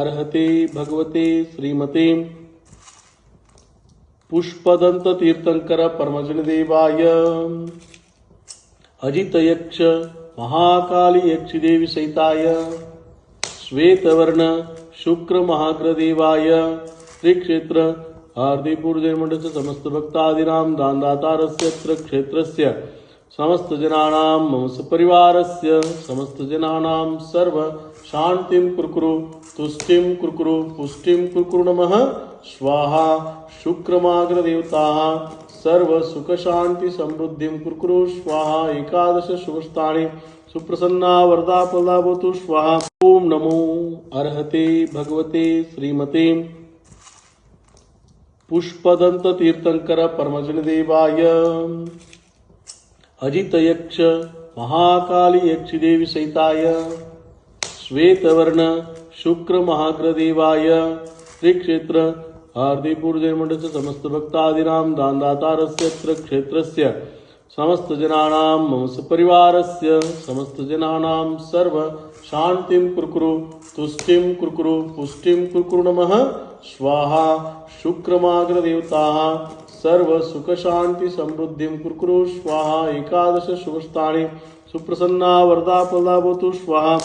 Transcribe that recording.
अर्हते भगवते श्रीमते पुष्पदंत तीर्थंकर परमजनदेवाय अजितयक्ष महाकाली यक्षिदेवी सहिताय श्वेतवर्ण शुक्र महाग्रदेवाय श्री क्षेत्र हार्दिकपूर जयमंडलस्य समस्त भक्तादीनां दानदातारस्य क्षेत्रस्य समस्त जनानां मम सपरिवारस्य समस्त जनानां सर्व शांतिं कुरुकुरु तुष्टिं कुरुकुरु पुष्टिं कुरुकुरु नमः स्वाहा शुक्रमाग्रदेवताः सर्व सुख शांति समृद्धिं कुरुकुरु स्वाहा एकादश शुभस्थाने सुप्रसन्ना वरदा प्रदा भवतु स्वाहा। ओम नमो अर्हते भगवते श्रीमते पुष्पदंत तीर्थंकर परमजनदेवाय अजितयक्ष महाकाली यक्षिदेवी सहिताय श्वेतवर्ण शुक्र महाग्रदेवाय श्री क्षेत्र हार्दिकपूर जयमंडलस्य समस्त भक्तादीनां दानदातारस्य क्षेत्रस्य समस्त जनानां मम सपरिवारस्य समस्त जनानां सर्व शांतिं कुरुकुरु तुष्टिं कुरुकुरु पुष्टिं कुरुकुरु नमः स्वाहा शुक्रमाग्रदेवताः सर्व सुख शांति समृद्धिं कुरुकुरु स्वाहा एकादश शुभस्थाने सुप्रसन्ना वरदा प्रदा भवतु स्वाहा।